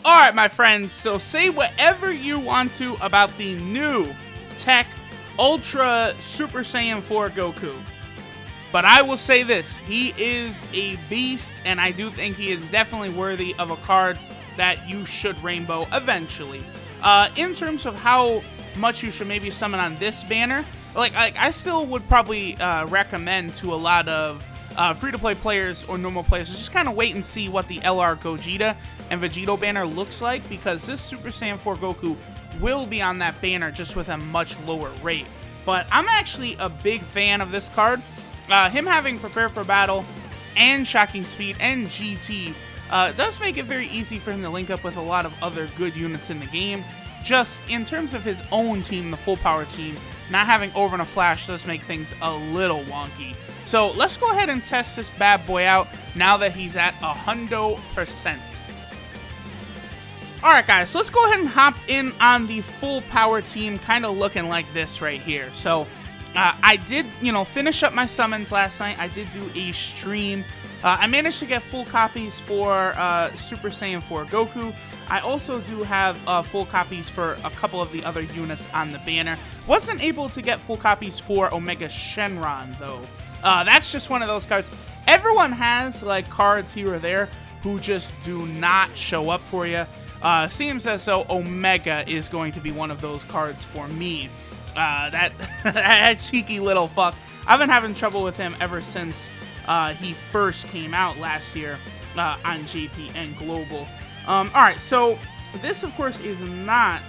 Alright, my friends, so say whatever you want to about the new TEQ Ultra Super Saiyan 4 Goku. But I will say this, he is a beast, and I do think he is definitely worthy of a card that you should rainbow eventually. In terms of how much you should maybe summon on this banner, like I still would probably recommend to a lot of free-to-play players or normal players, just kind of wait and see what the LR Gogeta and Vegito banner looks like, because this Super Saiyan 4 Goku will be on that banner just with a much lower rate. But I'm actually a big fan of this card. Him having Prepare for Battle and Shocking Speed and GT does make it very easy for him to link up with a lot of other good units in the game. Just in terms of his own team, the full power team, not having Over and a Flash does make things a little wonky. So let's go ahead and test this bad boy out now that he's at 100%. Alright guys, so let's go ahead and hop in on the full power team, kind of looking like this right here. So I did, finish up my summons last night. I did do a stream. I managed to get full copies for Super Saiyan 4 Goku. I also do have full copies for a couple of the other units on the banner. Wasn't able to get full copies for Omega Shenron though. That's just one of those cards. Everyone has like cards here or there who just do not show up for you. Seems as though Omega is going to be one of those cards for me. That cheeky little fuck. I've been having trouble with him ever since he first came out last year on JPN Global. Alright, so this of course is not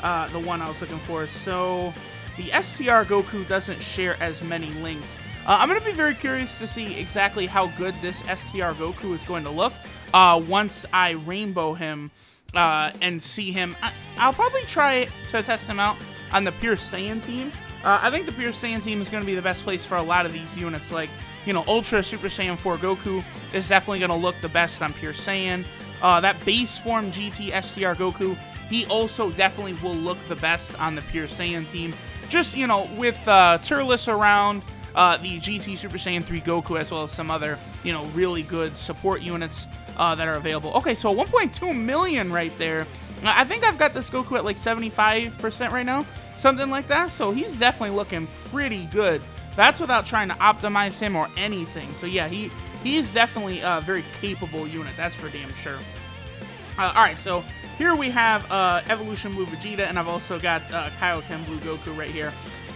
the one I was looking for. So the STR Goku doesn't share as many links. I'm going to be very curious to see exactly how good this STR Goku is going to look once I rainbow him and see him. I'll probably try to test him out on the Pure Saiyan team. I think the Pure Saiyan team is going to be the best place for a lot of these units. Like, Ultra Super Saiyan 4 Goku is definitely going to look the best on Pure Saiyan. That base form GT STR Goku, he also definitely will look the best on the Pure Saiyan team. Just, with Turles around, the GT Super Saiyan 3 Goku, as well as some other, really good support units that are available. Okay, so 1.2 million right there. I think I've got this Goku at like 75% right now, something like that. So he's definitely looking pretty good. That's without trying to optimize him or anything. So yeah, he is definitely a very capable unit. That's for damn sure. All right, so here we have Evolution Blue Vegeta, and I've also got Kaioken Blue Goku right here.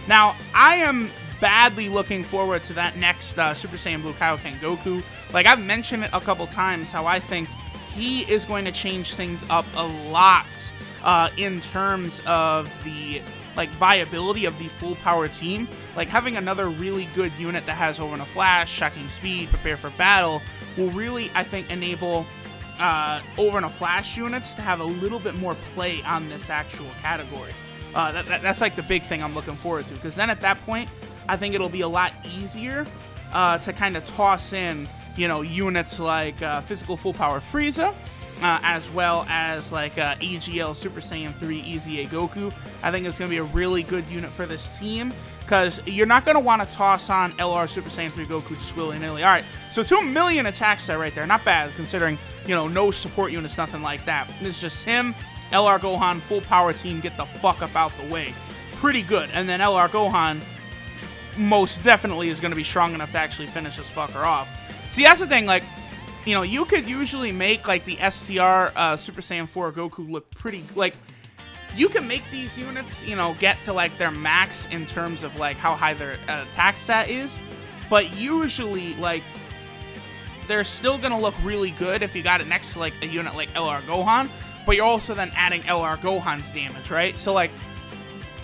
Now, I am badly looking forward to that next Super Saiyan Blue Kaioken Goku. Like, I've mentioned it a couple times, how I think he is going to change things up a lot in terms of the viability of the full power team. Like, having another really good unit that has Over and a Flash, Shocking Speed, Prepare for Battle will really, I think, enable Over and a Flash units to have a little bit more play on this actual category. That's like the big thing I'm looking forward to, because then at that point, I think it'll be a lot easier to kind of toss in, units like Physical Full Power Frieza, as well as like AGL Super Saiyan 3 EZA Goku. I think it's going to be a really good unit for this team, because you're not going to want to toss on LR Super Saiyan 3 Goku just willy-nilly. All right, so 2 million attack set right there. Not bad, considering, no support units, nothing like that. It's just him, LR Gohan, full power team, get the fuck up out the way. Pretty good. And then LR Gohan most definitely is going to be strong enough to actually finish this fucker off. See, that's the thing, like, you could usually make, like, the STR Super Saiyan 4 Goku look pretty, like, you can make these units, get to, like, their max in terms of, like, how high their attack stat is, but usually, like, they're still going to look really good if you got it next to, like, a unit like LR Gohan, but you're also then adding LR Gohan's damage, right? So, like,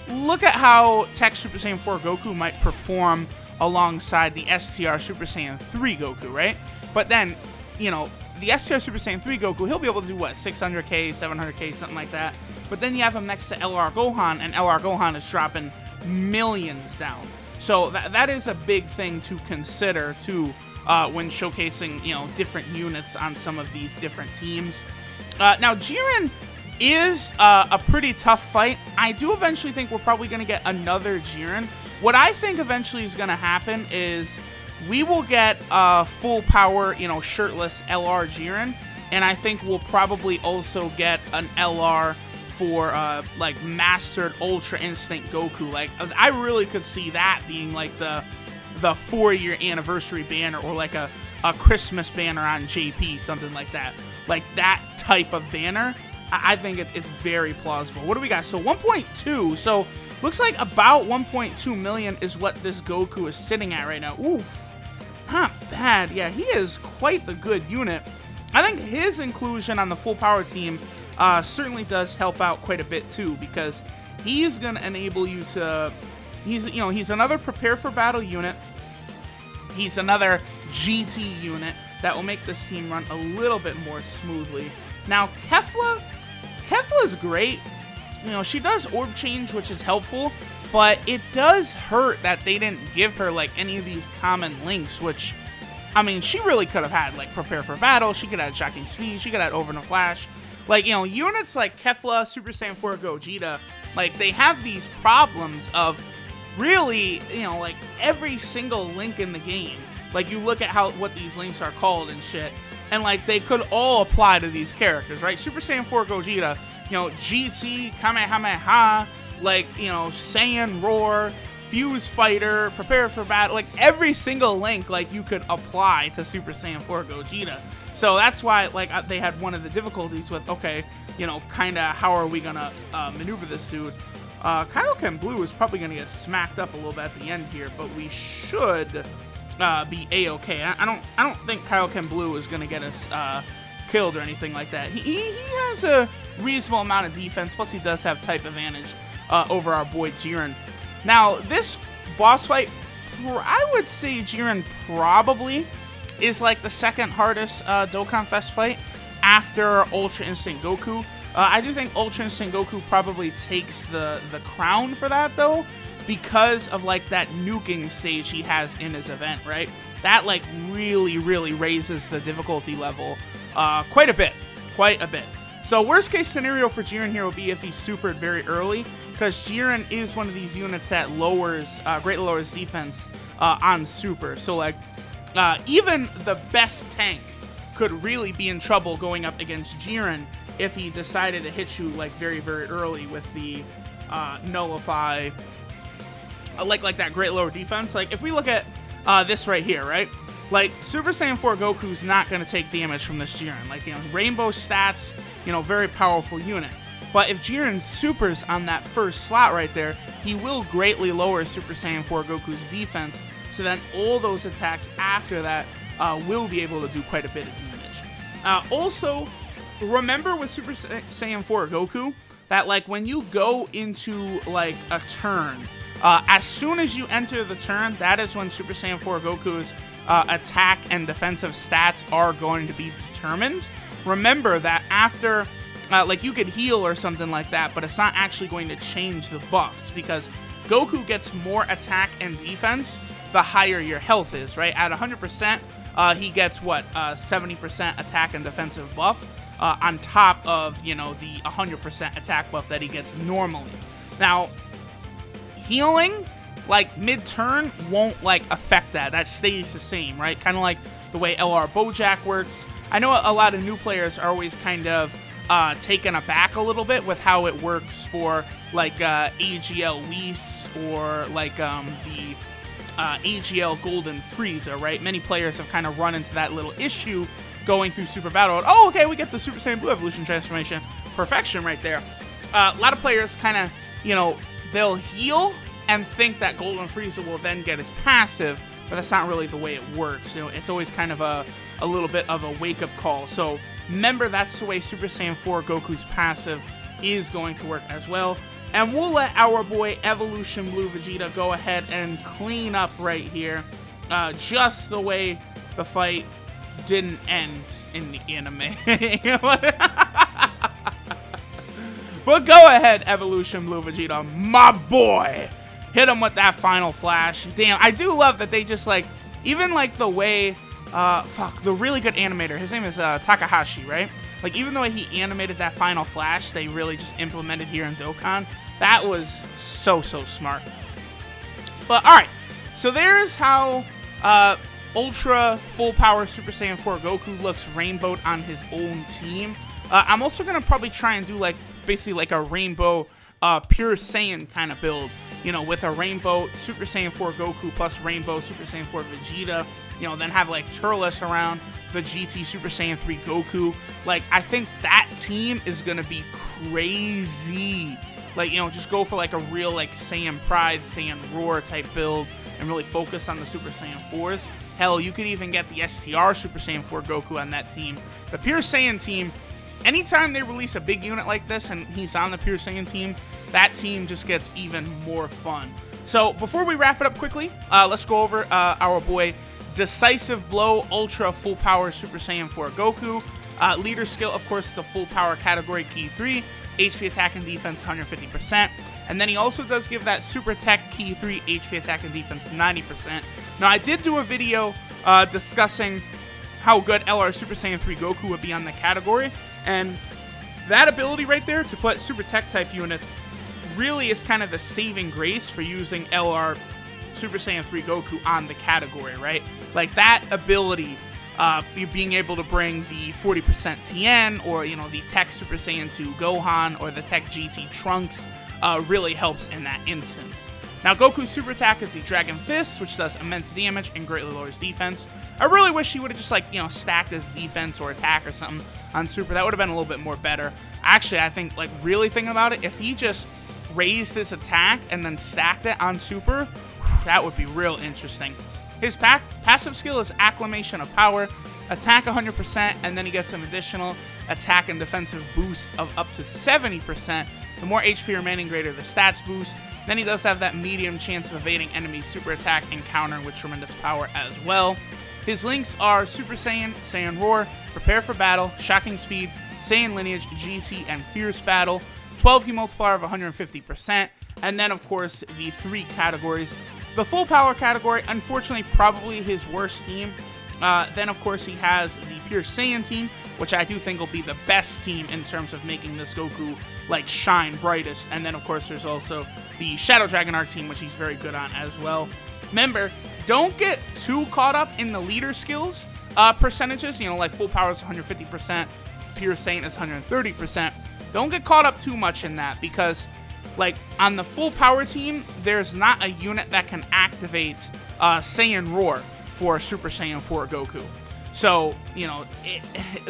look at how TEQ Super Saiyan 4 Goku might perform alongside the STR Super Saiyan 3 Goku, right? But then, the STR Super Saiyan 3 Goku, he'll be able to do, what, 600k, 700k, something like that. But then you have him next to LR Gohan, and LR Gohan is dropping millions down. So that is a big thing to consider, too, when showcasing, different units on some of these different teams. Now, Jiren is a pretty tough fight. I do eventually think we're probably going to get another Jiren. What I think eventually is going to happen is we will get full power, shirtless LR Jiren, and I think we'll probably also get an LR for like Mastered Ultra Instinct Goku. Like, I really could see that being like the 4-year anniversary banner, or like a Christmas banner on JP, something like that. Like that type of banner, I think it's very plausible. What do we got? So 1.2. So looks like about 1.2 million is what this Goku is sitting at right now. Oof, not bad. Yeah, he is quite the good unit. I think his inclusion on the full power team certainly does help out quite a bit too, because he's gonna enable you to. He's another prepare for battle unit. He's another GT unit that will make this team run a little bit more smoothly. Now, Kefla's great. She does orb change, which is helpful, but it does hurt that they didn't give her like any of these common links, which, I mean, she really could have had, like prepare for battle. She could have shocking speed. She could have over in a flash. Like, units like Kefla, Super Saiyan 4 Gogeta, like they have these problems of really, like every single link in the game. Like, you look at what these links are called and shit, and like they could all apply to these characters, right? Super Saiyan 4 Gogeta, GT, Kamehameha, like, Saiyan Roar, Fuse Fighter, Prepare for Battle, like every single link, like you could apply to Super Saiyan 4 Gogeta. So that's why, like, they had one of the difficulties with, okay, kind of how are we gonna maneuver this dude? Kaioken Blue is probably gonna get smacked up a little bit at the end here, but we should be a-okay. I don't think Kaioken Blue is gonna get us killed or anything like that. He has a reasonable amount of defense, plus he does have type advantage over our boy Jiren. Now, this boss fight, I would say Jiren probably is like the second hardest Dokkan Fest fight after Ultra Instinct Goku. I do think Ultra Instinct Goku probably takes the crown for that, though, because of like that nuking stage he has in his event, right? That like really raises the difficulty level quite a bit. So worst case scenario for Jiren here would be if he's supered very early, because Jiren is one of these units that greatly lowers defense on super. So like even the best tank could really be in trouble going up against Jiren if he decided to hit you like very early with the nullify, like that great lower defense. Like if we look at this right here, right? Like Super Saiyan 4 Goku's not going to take damage from this Jiren. Like, rainbow stats, very powerful unit. But if Jiren supers on that first slot right there, he will greatly lower Super Saiyan 4 Goku's defense. So then all those attacks after that will be able to do quite a bit of damage. Also, remember with Super Saiyan 4 Goku that like when you go into like a turn, as soon as you enter the turn, that is when Super Saiyan 4 Goku's attack and defensive stats are going to be determined. Remember that after, like you could heal or something like that, but it's not actually going to change the buffs, because Goku gets more attack and defense the higher your health is, right? At 100%, he gets what, 70% attack and defensive buff on top of, the 100% attack buff that he gets normally. Now, healing, like mid-turn, won't like affect that. That stays the same, right? Kind of like the way LR Bojack works. I know a lot of new players are always kind of taken aback a little bit with how it works for like AGL Whis or like the AGL Golden Frieza, right? Many players have kind of run into that little issue going through Super Battle. And, oh, okay, we get the Super Saiyan Blue Evolution Transformation. Perfection right there. A lot of players kind of, they'll heal and think that Golden Frieza will then get his passive, but that's not really the way it works. It's always kind of a little bit of a wake-up call. So remember, that's the way Super Saiyan 4 Goku's passive is going to work as well. And we'll let our boy Evolution Blue Vegeta go ahead and clean up right here, just the way the fight didn't end in the anime. But go ahead, Evolution Blue Vegeta, my boy. Hit him with that final flash. Damn, I do love that they just like, even like the way, the really good animator, his name is Takahashi, right? Like even the way he animated that final flash, they really just implemented here in Dokkan. That was so smart. But all right, so there's how Ultra Full Power Super Saiyan 4 Goku looks rainbowed on his own team. I'm also going to probably try and do like basically like a rainbow Pure Saiyan kind of build, you know, with a rainbow Super Saiyan 4 Goku plus rainbow Super Saiyan 4 Vegeta, you know, then have like Turles around the GT Super Saiyan 3 Goku. Like, I think that team is going to be crazy. Like, you know, just go for like a real like Saiyan Pride, Saiyan Roar type build and really focus on the Super Saiyan 4s. Hell, you could even get the STR Super Saiyan 4 Goku on that team. The Pure Saiyan team, anytime they release a big unit like this and he's on the Pure Saiyan team, that team just gets even more fun. So before we wrap it up quickly, let's go over our boy Decisive Blow Ultra Full Power Super Saiyan 4 Goku. Leader skill, of course, is the full power category key 3, HP attack and defense 150%. And then he also does give that Super Tech Key 3 HP attack and defense 90%. Now, I did do a video discussing how good LR Super Saiyan 3 Goku would be on the category, and that ability right there to put Super Tech type units really is kind of the saving grace for using LR Super Saiyan 3 Goku on the category, right? Like, that ability, you being able to bring the 40% TN, or, you know, the Tech Super Saiyan 2 Gohan, or the Tech GT Trunks, really helps in that instance. Now, Goku's super attack is the Dragon Fist, which does immense damage and greatly lowers defense. I really wish he would have just, like, you know, stacked his defense or attack or something on super. That would have been a little bit more better. Actually, I think, like, really thinking about it, if he just raised his attack and then stacked it on super, that would be real interesting. His passive skill is Acclamation of Power, attack 100%, and then he gets an additional attack and defensive boost of up to 70%. The more HP remaining, greater the stats boost. Then he does have that medium chance of evading enemies' super attack and countering with tremendous power as well. His links are Super Saiyan, Saiyan Roar, Prepare for Battle, Shocking Speed, Saiyan Lineage, GT, and Fierce Battle. 12 key multiplier of 150%. And then, of course, the 3 categories. The full power category, unfortunately, probably his worst team. Then, of course, he has the Pure Saiyan team, which I do think will be the best team in terms of making this Goku, like, shine brightest. And then, of course, there's also the Shadow Dragon Arc team, which he's very good on as well. Remember, don't get too caught up in the leader skills percentages. You know, like, full power is 150%, Pure Saiyan is 130%. Don't get caught up too much in that, because, like, on the full power team, there's not a unit that can activate Saiyan Roar for Super Saiyan 4 Goku. So, you know,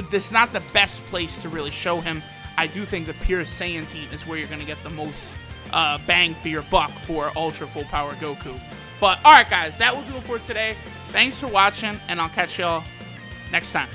this is not the best place to really show him. I do think the Pure Saiyan team is where you're going to get the most bang for your buck for Ultra Full Power Goku. But, alright guys, that will do it for today. Thanks for watching, and I'll catch y'all next time.